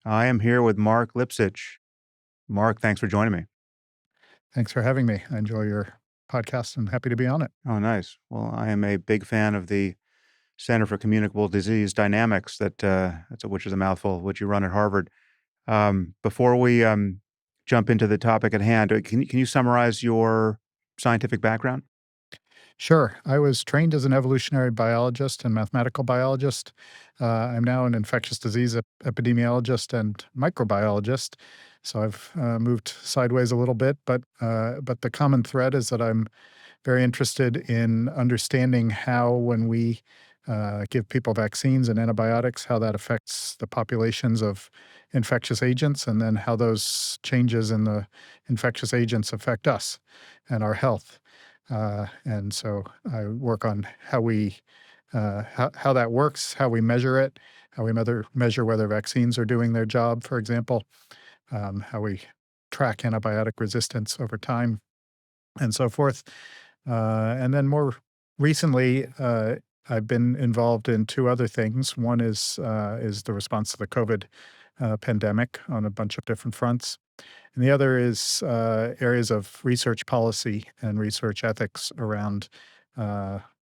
I am here with Marc Lipsitch. Marc, thanks for joining me. Thanks for having me. I enjoy your podcast and happy to be on it. Oh, nice. Well, I am a big fan of the Center for Communicable Disease Dynamics, which is a mouthful, which you run at Harvard. Before we jump into the topic at hand, can you summarize your scientific background? Sure. I was trained as an evolutionary biologist and mathematical biologist. I'm now an infectious disease epidemiologist and microbiologist. So I've moved sideways a little bit, but the common thread is that I'm very interested in understanding how, when we give people vaccines and antibiotics, how that affects the populations of infectious agents, and then how those changes in the infectious agents affect us and our health. And so I work on how that works, how we measure it, how we measure whether vaccines are doing their job, for example, how we track antibiotic resistance over time, and so forth. And then more recently, I've been involved in two other things. One is the response to the COVID pandemic on a bunch of different fronts, and the other is areas of research policy and research ethics around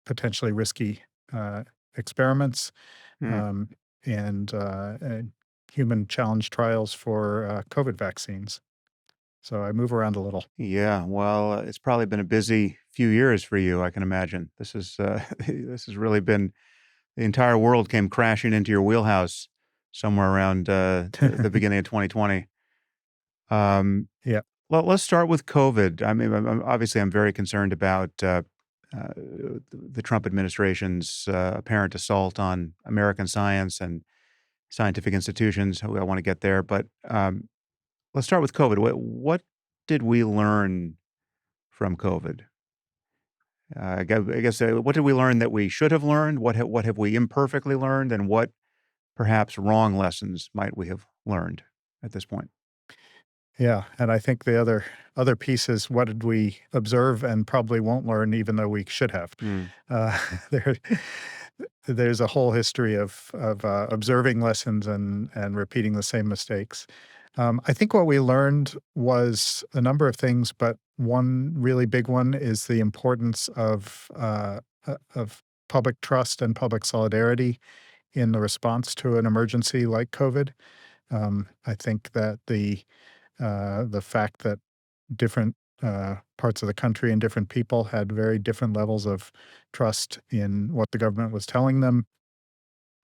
potentially risky experiments Hmm. um, and human challenge trials for COVID vaccines. So I move around a little. Yeah, well, it's probably been a busy few years for you, I can imagine. This is this has really been the entire world came crashing into your wheelhouse somewhere around the beginning of 2020. Um, Yeah. let's start with COVID. I mean, obviously, I'm very concerned about the Trump administration's apparent assault on American science and scientific institutions. I want to get there, but let's start with COVID. What did we learn from COVID? I guess what did we learn that we should have learned? What have we imperfectly learned, and what perhaps wrong lessons might we have learned at this point? Yeah, and I think the other piece is, what did we observe and probably won't learn, even though we should have. Hmm. Uh, there, there's a whole history of observing lessons and repeating the same mistakes. I think what we learned was a number of things, but one really big one is the importance of public trust and public solidarity in the response to an emergency like COVID. I think that the fact that different parts of the country and different people had very different levels of trust in what the government was telling them,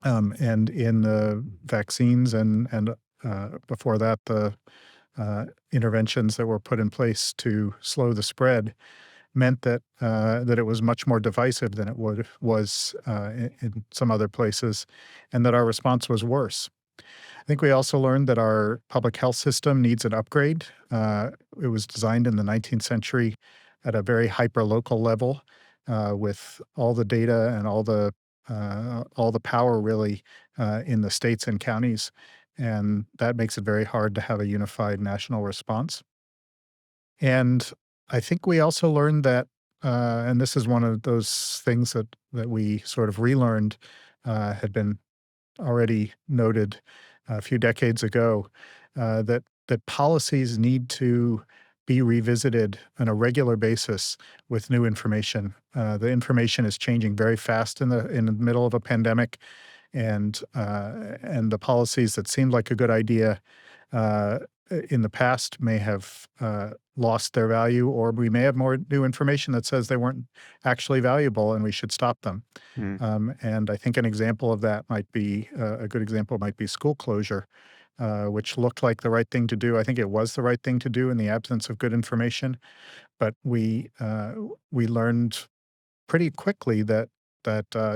and in the vaccines and before that, the interventions that were put in place to slow the spread, meant that it was much more divisive than it was in some other places, and that our response was worse. I think we also learned that our public health system needs an upgrade. It was designed in the 19th century at a very hyper-local level, with all the data and all the power really in the states and counties, and that makes it very hard to have a unified national response. And I think we also learned that, and this is one of those things that we sort of relearned, had been already noted a few decades ago, that policies need to be revisited on a regular basis with new information. The information is changing very fast in the middle of a pandemic, and the policies that seemed like a good idea uh, in the past may have lost their value, or we may have more new information that says they weren't actually valuable and we should stop them. Hmm. And I think an example of that might be a good example might be school closure, which looked like the right thing to do. I think it was the right thing to do in the absence of good information, but we learned pretty quickly that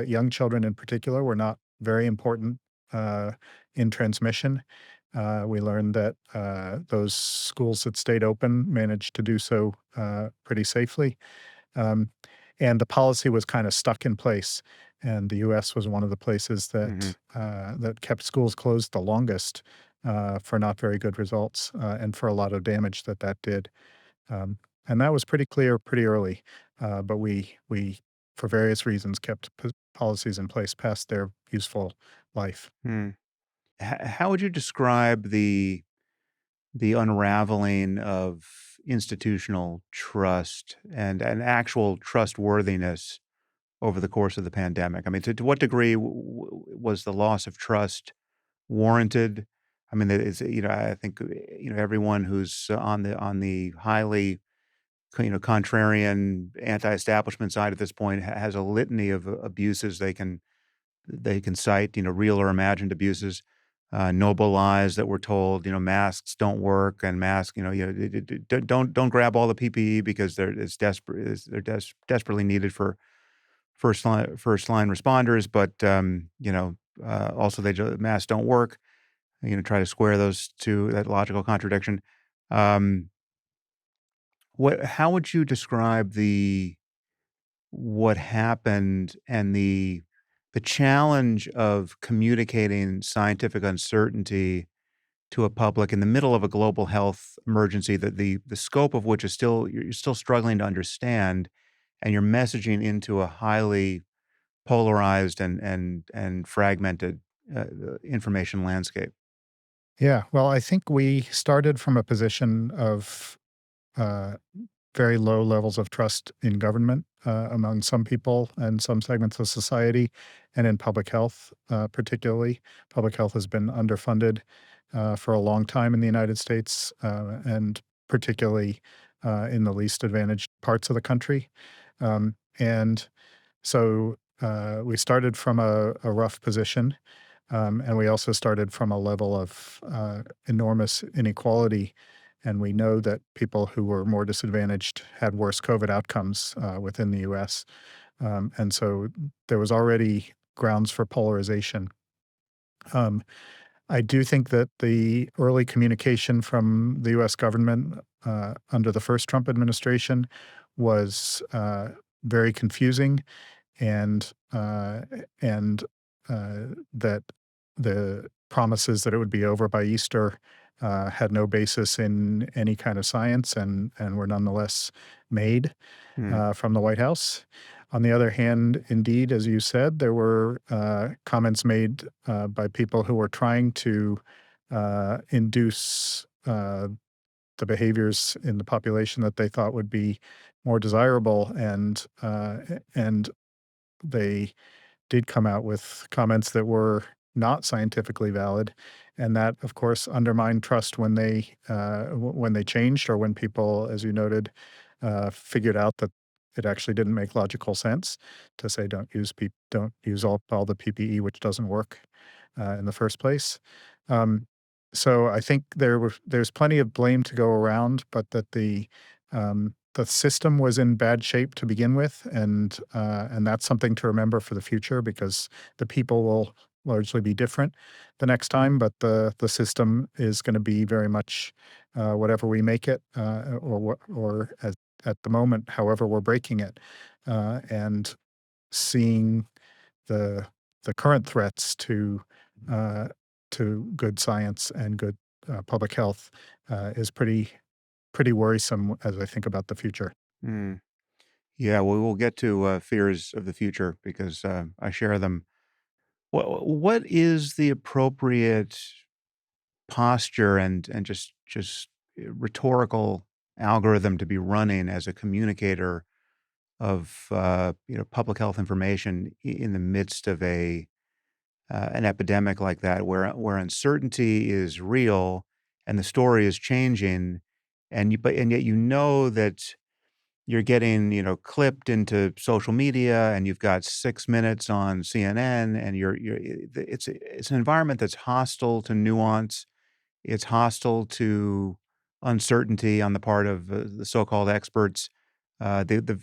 young children in particular were not very important uh, in transmission. We learned that those schools that stayed open managed to do so pretty safely. Um, and the policy was kind of stuck in place. And the U.S. was one of the places Hmm. that kept schools closed the longest, for not very good results, and for a lot of damage that did. Um, and that was pretty clear pretty early. But we, for various reasons, kept policies in place past their useful life. Hmm. how would you describe the unraveling of institutional trust and actual trustworthiness over the course of the pandemic? I mean, to what degree was the loss of trust warranted? I mean, it's, I think, everyone who's on the highly, contrarian, anti-establishment side at this point has a litany of abuses they can cite, real or imagined abuses, noble lies that were told, masks don't work and masks, don't grab all the PPE because desperately needed for first line responders, but also masks don't work. Try to square that logical contradiction. Um, how would you describe what happened and the challenge of communicating scientific uncertainty to a public in the middle of a global health emergency that the scope of which is you're still struggling to understand, and you're messaging into a highly polarized and fragmented information landscape? Yeah, well, I think we started from a position of uh, very low levels of trust in government among some people and some segments of society, and in public health, particularly. Public health has been underfunded for a long time in the United States, and particularly in the least advantaged parts of the country. And so we started from a rough position, and we also started from a level of enormous inequality. And we know that people who were more disadvantaged had worse COVID outcomes within the US. And so there was already grounds for polarization. Um, I do think that the early communication from the US government under the first Trump administration was very confusing, and uh, and that the promises that it would be over by Easter had no basis in any kind of science, and were nonetheless made Hmm. from the White House. On the other hand, indeed, as you said, there were comments made by people who were trying to induce the behaviors in the population that they thought would be more desirable, and they did come out with comments that were not scientifically valid, and that, of course, undermined trust when they changed, or when people, as you noted, figured out that it actually didn't make logical sense to say don't use all the PPE, which doesn't work in the first place. Um, so I think there's plenty of blame to go around, but that the system was in bad shape to begin with, and that's something to remember for the future, because the people will largely be different the next time, but the system is going to be very much whatever we make it, or at the moment, however we're breaking it, and seeing the the current threats uh, to good science and good public health is pretty worrisome as I think about the future. Hmm. Yeah, well, we'll get to fears of the future because I share them. What is the appropriate posture and just rhetorical algorithm to be running as a communicator of public health information in the midst of an epidemic like that, where uncertainty is real and the story is changing, and yet that you're getting, clipped into social media, and you've got 6 minutes on CNN, and it's an environment that's hostile to nuance. It's hostile to uncertainty on the part of the so-called experts. The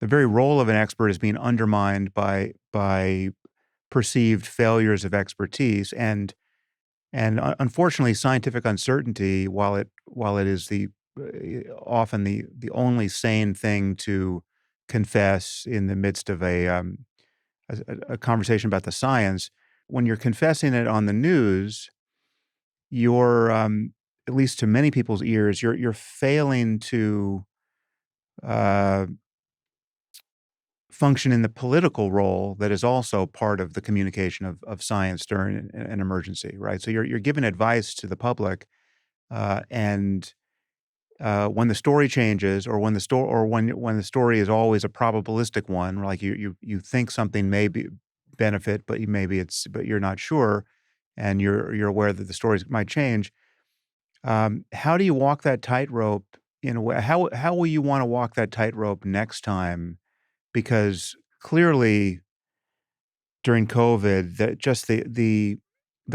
very role of an expert is being undermined by perceived failures of expertise, and unfortunately, scientific uncertainty, while it is often the only sane thing to confess in the midst of a conversation about the science, when you're confessing it on the news, you're, at least to many people's ears, you're failing to uh, function in the political role that is also part of the communication of science during an emergency, right? So you're giving advice to the public, and when the story changes, or when the story is always a probabilistic one, like you think something may be benefit, but but you're not sure, and you're aware that the stories might change. How do you walk that tightrope in a way? How will you want to walk that tightrope next time? Because clearly during COVID, that just the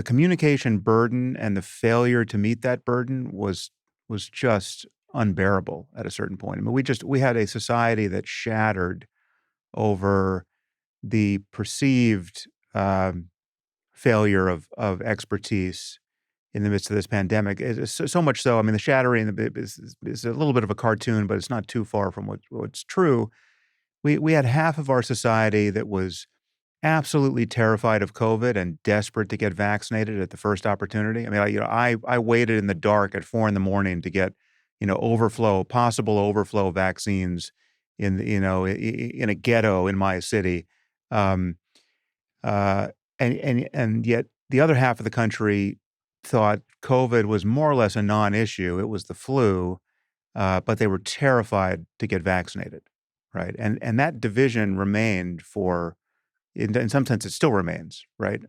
communication burden and the failure to meet that burden was just unbearable at a certain point. I mean, we had a society that shattered over the perceived failure of expertise in the midst of this pandemic. It's so much so. I mean, the shattering is a little bit of a cartoon, but it's not too far from what's true. We had half of our society that was absolutely terrified of COVID and desperate to get vaccinated at the first opportunity. I mean, I waited in the dark at 4 in the morning to get, possible overflow vaccines in a ghetto in my city. Um, uh, and yet the other half of the country thought COVID was more or less a non-issue. It was the flu, but they were terrified to get vaccinated, right? And that division remained for in some sense, it still remains, right?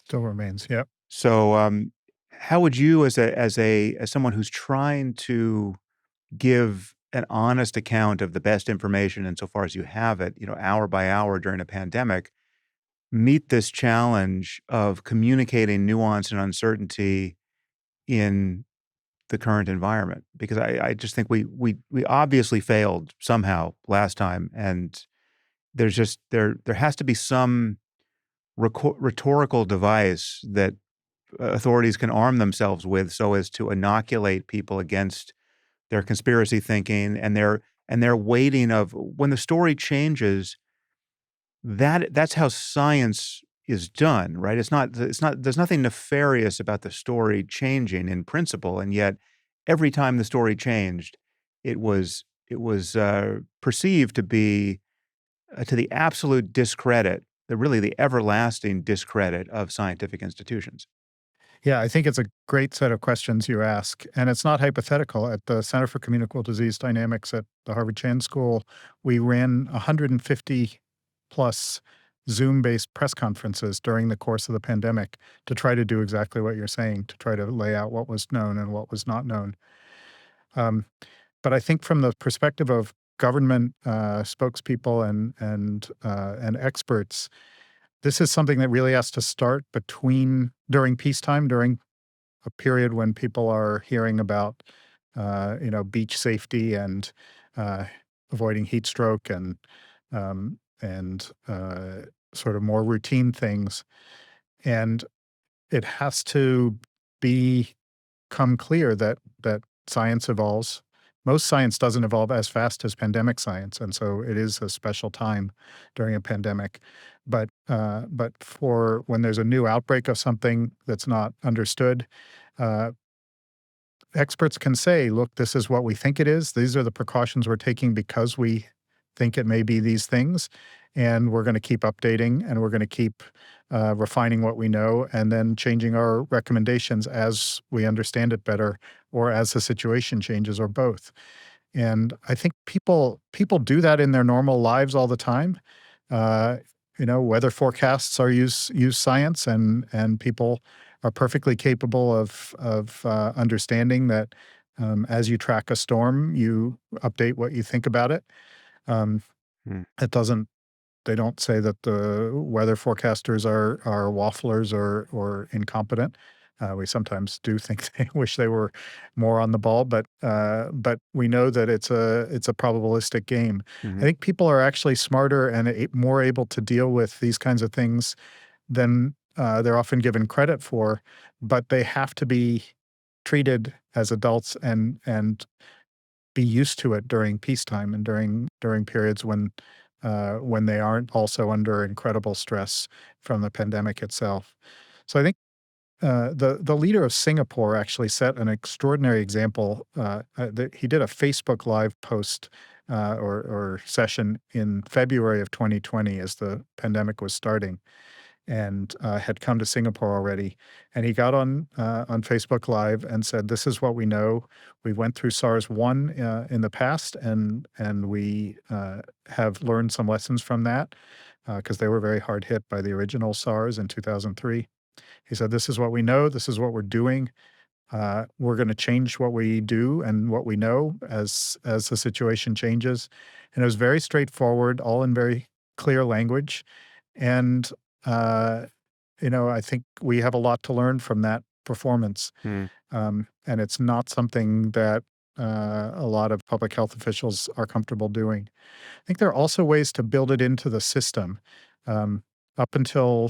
Still remains. Yep. So, how would you, as someone who's trying to give an honest account of the best information insofar as you have it, hour by hour during a pandemic, meet this challenge of communicating nuance and uncertainty in the current environment? Because I just think we obviously failed somehow last time, and there has to be some rhetorical device that authorities can arm themselves with so as to inoculate people against their conspiracy thinking and their waiting of when the story changes. That's how science is done, right? It's not there's nothing nefarious about the story changing in principle, and yet every time the story changed, it was perceived to be to the absolute discredit, the everlasting discredit of scientific institutions. Yeah, I think it's a great set of questions you ask, and it's not hypothetical. At the Center for Communicable Disease Dynamics at the Harvard Chan School, we ran 150 plus Zoom-based press conferences during the course of the pandemic to try to do exactly what you're saying, to try to lay out what was known and what was not known. Um, but I think from the perspective of government spokespeople and experts, this is something that really has to start during peacetime, during a period when people are hearing about, beach safety and uh, avoiding heat stroke and sort of more routine things. And it has to become clear that science evolves. Most science doesn't evolve as fast as pandemic science, and so it is a special time during a pandemic. But for when there's a new outbreak of something that's not understood, uh, experts can say, "Look, this is what we think it is. These are the precautions we're taking because we think it may be these things, and we're going to keep updating and we're going to keep refining what we know, and then changing our recommendations as we understand it better, or as the situation changes, or both." And I think people do that in their normal lives all the time. Uh, weather forecasts use science, and people are perfectly capable of understanding that as you track a storm, you update what you think about it. Um, Hmm. it doesn't They don't say that the weather forecasters are wafflers or incompetent. We sometimes do think they wish they were more on the ball, but we know that it's a probabilistic game. I Mhm. think people are actually smarter and more able to deal with these kinds of things than they're often given credit for, but they have to be treated as adults and be used to it during peacetime and during periods when they aren't also under incredible stress from the pandemic itself. So I think the leader of Singapore actually set an extraordinary example. He did a Facebook Live post or session in February of 2020 as the pandemic was starting, and had come to Singapore already. And he got on Facebook Live and said, "This is what we know. We went through SARS-1 in the past, and we have learned some lessons from that because they were very hard hit by the original SARS in 2003." He said, "This is what we know. This is what we're doing. We're going to change what we do and what we know as the situation changes." And it was very straightforward, all in very clear language. And uh, I think we have a lot to learn from that performance. Hmm. And it's not something that a lot of public health officials are comfortable doing. I think there are also ways to build it into the system. Up until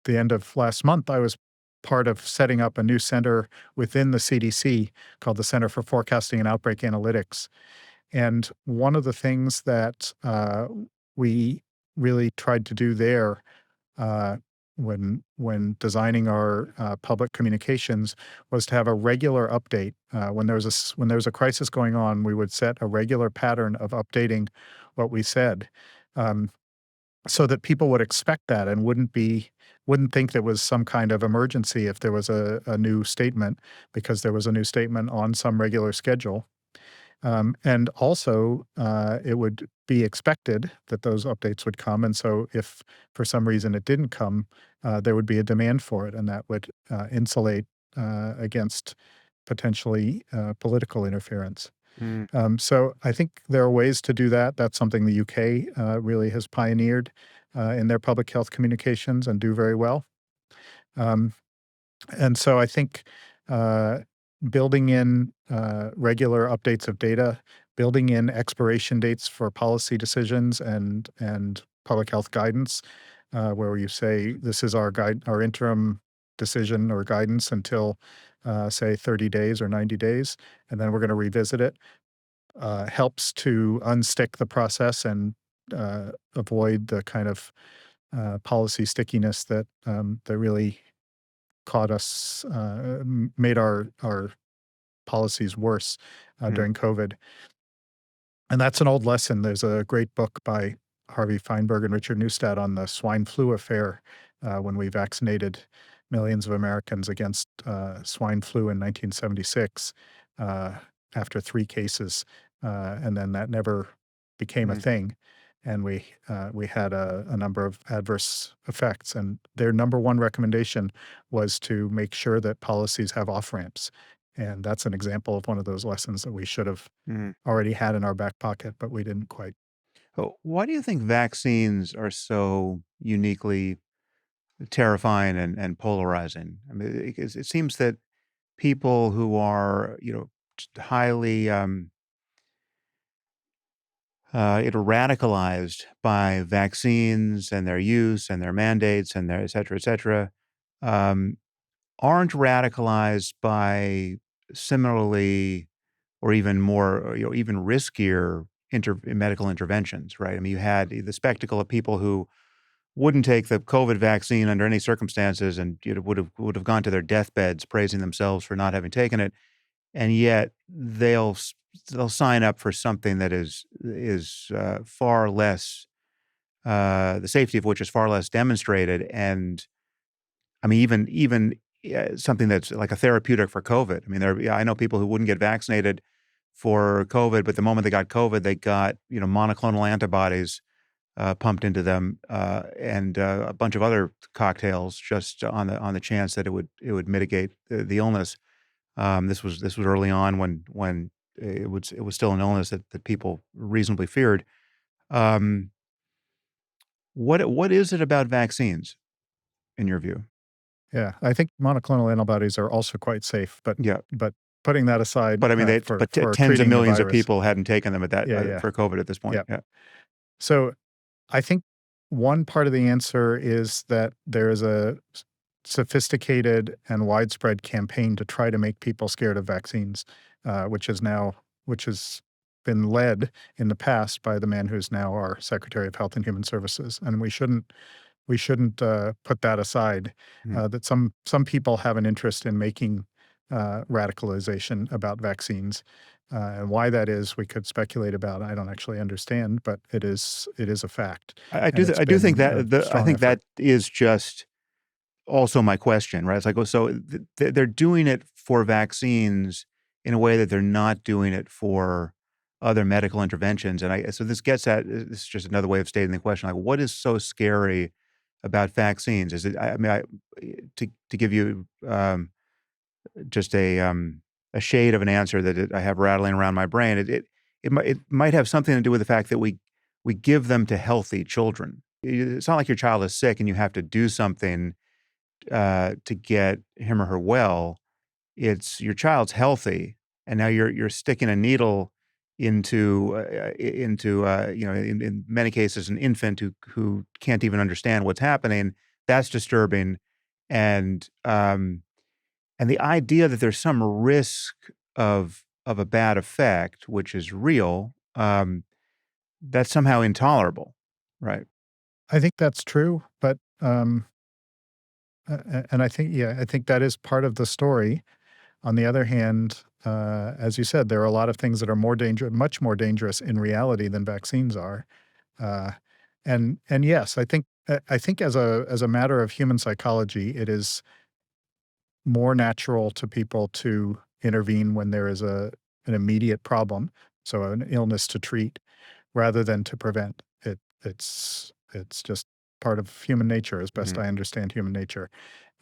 the end of last month, I was part of setting up a new center within the CDC called the Center for Forecasting and Outbreak Analytics. And one of the things that we really tried to do there uh, when designing our public communications was to have a regular update. When there was when there was a crisis going on, we would set a regular pattern of updating what we said. Um, so that people would expect that and wouldn't think there was some kind of emergency if there was a new statement, because there was a new statement on some regular schedule. And also, it would be expected that those updates would come. And so if for some reason it didn't come, there would be a demand for it, and that would insulate against potentially political interference. Hmm. So I think there are ways to do that. That's something the UK really has pioneered in their public health communications and do very well. Um, and so I think uh, building in regular updates of data, building in expiration dates for policy decisions and public health guidance, where you say this is our interim decision or guidance until say 30 days or 90 days, and then we're going to revisit it, helps to unstick the process and avoid the kind of policy stickiness that really caught us, made our policies worse Hmm. during COVID. And that's an old lesson. There's a great book by Harvey Feinberg and Richard Neustadt on the swine flu affair, when we vaccinated millions of Americans against swine flu in 1976 uh, after 3 cases. And then that never became a Hmm. thing. And we had a number of adverse effects. And their number one recommendation was to make sure that policies have off ramps. And that's an example of one of those lessons that we should have Hmm. already had in our back pocket, but we didn't quite. Oh, why do you think vaccines are so uniquely terrifying and polarizing? I mean, it seems that people who are, highly radicalized by vaccines and their use and their mandates and their et cetera, um, aren't radicalized by similarly or even more, or, even riskier medical interventions, right? I mean, you had the spectacle of people who wouldn't take the COVID vaccine under any circumstances, and would have gone to their deathbeds praising themselves for not having taken it, and yet they'll sign up for something that is far less, the safety of which is far less demonstrated. And I mean, even something that's like a therapeutic for COVID. I mean, I know people who wouldn't get vaccinated for COVID, but the moment they got COVID, they got monoclonal antibodies pumped into them, and a bunch of other cocktails just on the chance that it would mitigate the illness. This was early on when it was still an illness that people reasonably feared. Um, what is it about vaccines in your view? Yeah, I think monoclonal antibodies are also quite safe, Yeah, but putting that aside but I mean, for tens of treating the millions of virus. people hadn't taken them Yeah, yeah, for COVID at this point. yeah. Yeah. So I think one part of the answer is that there is a sophisticated and widespread campaign to try to make people scared of vaccines, which has been led in the past by the man who's now our Secretary of Health and Human Services, and we shouldn't put that aside. Mhm. That some people have an interest in making radicalization about vaccines. And why that is, we could speculate about. I don't actually understand, but it is a fact, and it's I do think been a that I strong think effort. that is just also my question, right? It's like, oh, so they're doing it for vaccines in a way that they're not doing it for other medical interventions. And so this gets at, this is just another way of stating the question, like, what is so scary about vaccines? Is it, I mean, to give you just a shade of an answer that I have rattling around my brain, it might have something to do with the fact that we give them to healthy children. It's not like your child is sick and you have to do something to get him or her well. It's your child's healthy, and now you're sticking a needle into in many cases an infant who can't even understand what's happening. That's disturbing, and the idea that there's some risk of a bad effect, which is real, that's somehow intolerable, right? I think that's true, but and I think, yeah, I think that is part of the story. On the other hand, as you said, there are a lot of things that are much more dangerous in reality than vaccines are. Uh, and yes, I think as a matter of human psychology, it is more natural to people to intervene when there is an immediate problem, so an illness to treat, rather than to prevent. It's just part of human nature, as best Mhm, I understand human nature.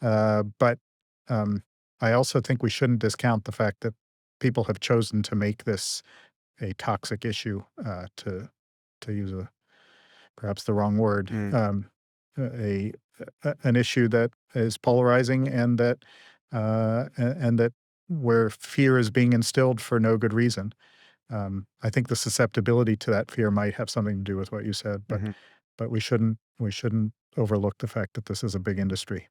But I also think we shouldn't discount the fact that people have chosen to make this a toxic issue, to use perhaps the wrong word, mm. a, an issue that is polarizing, and that where fear is being instilled for no good reason. I think the susceptibility to that fear might have something to do with what you said, Mhm. but we shouldn't overlook the fact that this is a big industry.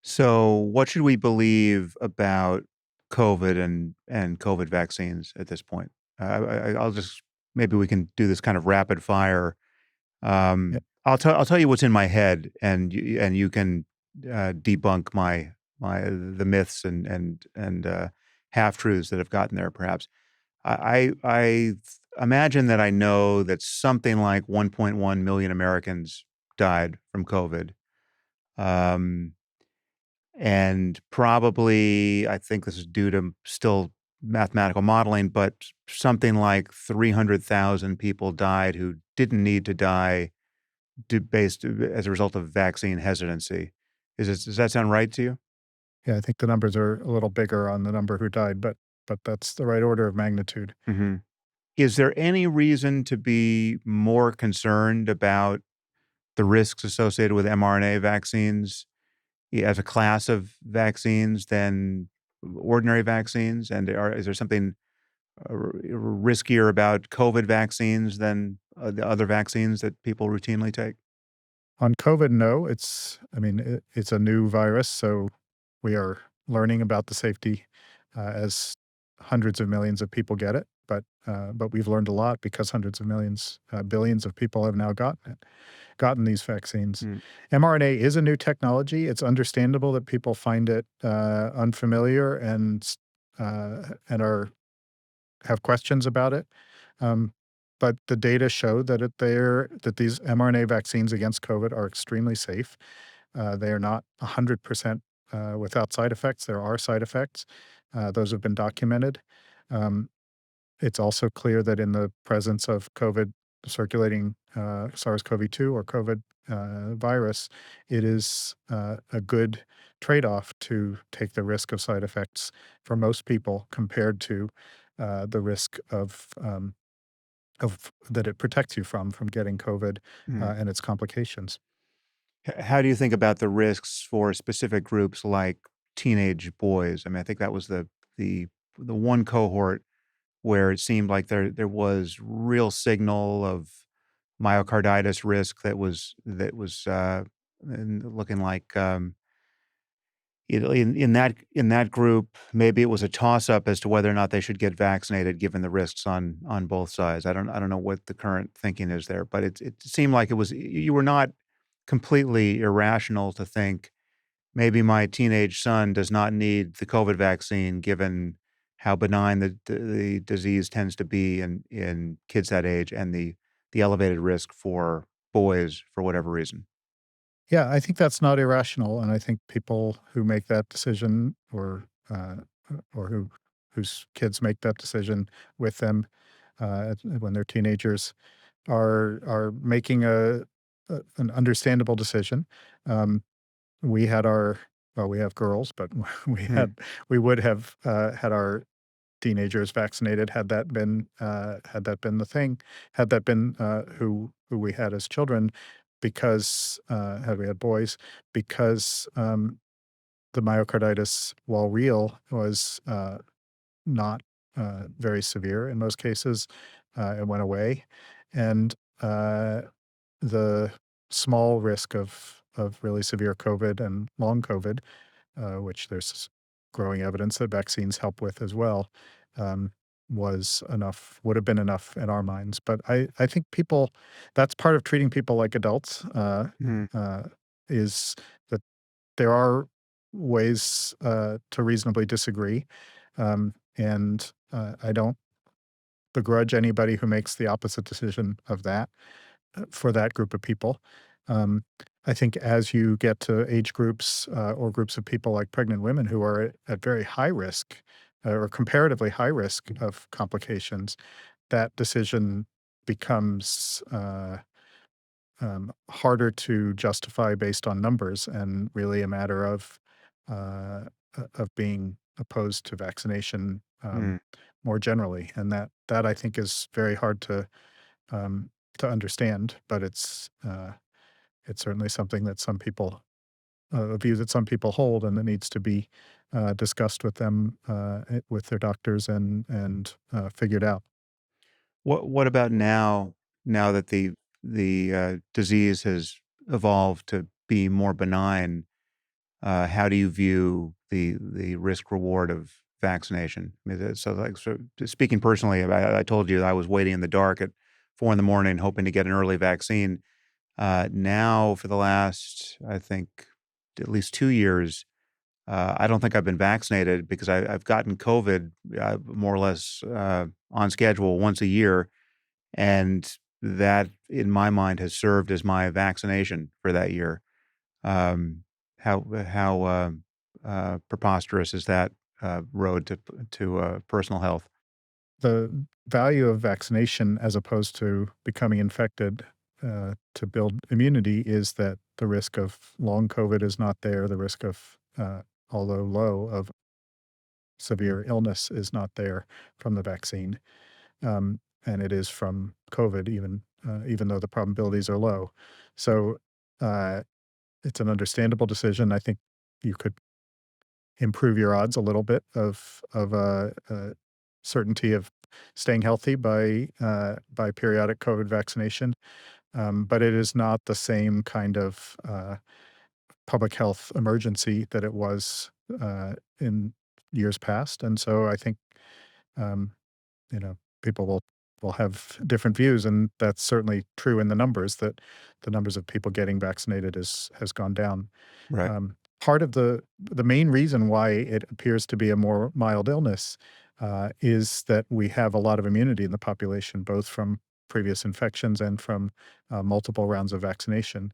So, what should we believe about COVID and COVID vaccines at this point? I'll just maybe we can do this kind of rapid fire. Yeah. I'll tell you what's in my head, and you can debunk the myths and half truths that have gotten there. Perhaps I imagine that I know that something like 1.1 million Americans died from COVID. Um, and probably, I think this is due to still mathematical modeling, but something like 300,000 people died who didn't need to die based as a result of vaccine hesitancy. Does that sound right to you? Yeah, I think the numbers are a little bigger on the number who died, but that's the right order of magnitude. Mhm. Is there any reason to be more concerned about the risks associated with mRNA vaccines as a class of vaccines than ordinary vaccines? And is there something riskier about COVID vaccines than the other vaccines that people routinely take? On COVID, no, I mean, it's a new virus, so we are learning about the safety, as hundreds of millions of people get it. But we've learned a lot because hundreds of millions, billions of people have now gotten these vaccines. Mm, mRNA is a new technology. It's understandable that people find it unfamiliar and are have questions about it. Um, but the data show that these mRNA vaccines against COVID are extremely safe. They are not 100% without side effects. There are side effects. Those have been documented. Um, it's also clear that in the presence of COVID circulating SARS-CoV-2 or COVID virus, it is a good trade-off to take the risk of side effects for most people compared to the risk of that it protects you from getting COVID mm. and its complications. How do you think about the risks for specific groups like teenage boys? I mean, I think that was the the one cohort where it seemed like there was real signal of myocarditis risk looking like in that group, maybe it was a toss up as to whether or not they should get vaccinated, given the risks on both sides. I don't know what the current thinking is there, but it seemed like it was you were not completely irrational to think maybe my teenage son does not need the COVID vaccine given how benign the disease tends to be in kids that age and the elevated risk for boys for whatever reason. Yeah, I think that's not irrational, and I think people who make that decision or whose kids make that decision with them when they're teenagers are making an understandable decision. Um, we had our well, we have girls, but Hmm. we would have had our teenagers vaccinated had that been the thing, had that been who we had as children, because had we had boys, because the myocarditis, while real, was not very severe in most cases. It went away, and uh, the small risk of really severe COVID and long COVID, which there's growing evidence that vaccines help with as well, um, was enough, would have been enough in our minds. But I think people, that's part of treating people like adults, Hmm. uh, is that there are ways to reasonably disagree. And I don't begrudge anybody who makes the opposite decision of that for that group of people. Um, I think as you get to age groups or groups of people like pregnant women who are at very high risk or comparatively high risk of complications, that decision becomes harder to justify based on numbers and really a matter of being opposed to vaccination Hmm. more generally, and that I think is very hard to understand, but it's certainly something that some people a view that some people hold, and that needs to be discussed with them with their doctors and figured out. What about now? Now that the disease has evolved to be more benign, how do you view the risk reward of vaccination? I mean, so like so speaking personally, I told you that I was waiting in the dark at 4 in the morning hoping to get an early vaccine. Now for the last, I think, at least 2 years, I don't think I've been vaccinated because I've gotten COVID, more or less, on schedule once a year, and that, in my mind, has served as my vaccination for that year. Um, how preposterous is that, road to personal health? The value of vaccination as opposed to becoming infected to build immunity is that the risk of long COVID is not there. The risk of, although low, of severe illness is not there from the vaccine. And it is from COVID, even though the probabilities are low. So uh, it's an understandable decision. I think you could improve your odds a little bit of certainty of staying healthy by periodic COVID vaccination, but it is not the same kind of public health emergency that it was in years past, and so I think um, people will have different views, and that's certainly true in the numbers that the numbers of people getting vaccinated has gone down. Right. Part of the main reason why it appears to be a more mild illness is that we have a lot of immunity in the population, both from previous infections and from multiple rounds of vaccination.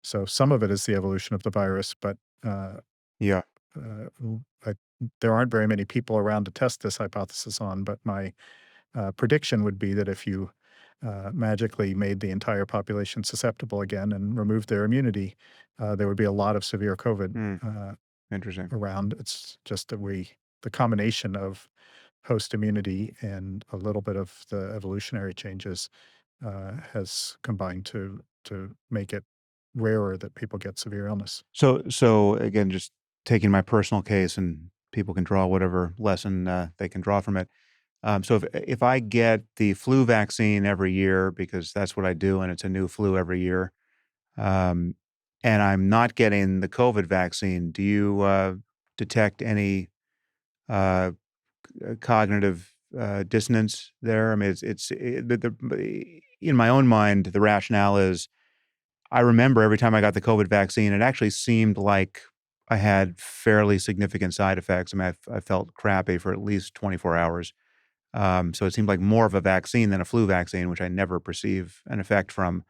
So some of it is the evolution of the virus, but uh, Yeah. I, there aren't very many people around to test this hypothesis on. But my prediction would be that if you magically made the entire population susceptible again and removed their immunity, there would be a lot of severe COVID Hmm. Interesting. around. It's just that the combination of host immunity and a little bit of the evolutionary changes has combined to make it rarer that people get severe illness. So again, just taking my personal case, and people can draw whatever lesson, they can draw from it. So if I get the flu vaccine every year because that's what I do, and it's a new flu every year, um, and I'm not getting the COVID vaccine, do you detect any uh, cognitive dissonance there? I mean, in my own mind, the rationale is I remember every time I got the COVID vaccine, it actually seemed like I had fairly significant side effects. I mean, I felt crappy for at least 24 hours. So it seemed like more of a vaccine than a flu vaccine, which I never perceive an effect from.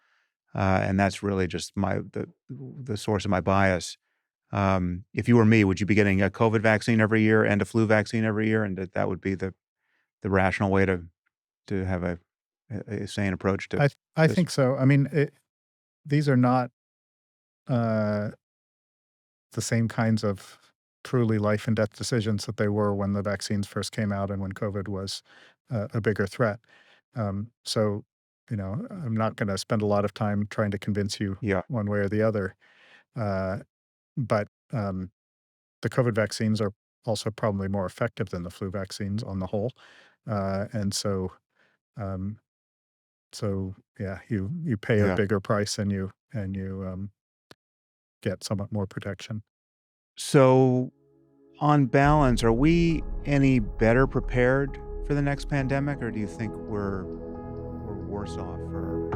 And that's really just the source of my bias. If you were me, would you be getting a COVID vaccine every year and a flu vaccine every year? And that would be the rational way to have a sane approach to I this? think so. I mean, these are not uh, the same kinds of truly life and death decisions that they were when the vaccines first came out and when COVID was a bigger threat. So, I'm not going to spend a lot of time trying to convince you Yeah. one way or the other. Uh, but the COVID vaccines are also probably more effective than the flu vaccines on the whole. And um, so yeah, you pay a Yeah. bigger price and you get somewhat more protection. So, on balance, are we any better prepared for the next pandemic, or do you think we're worse off? Or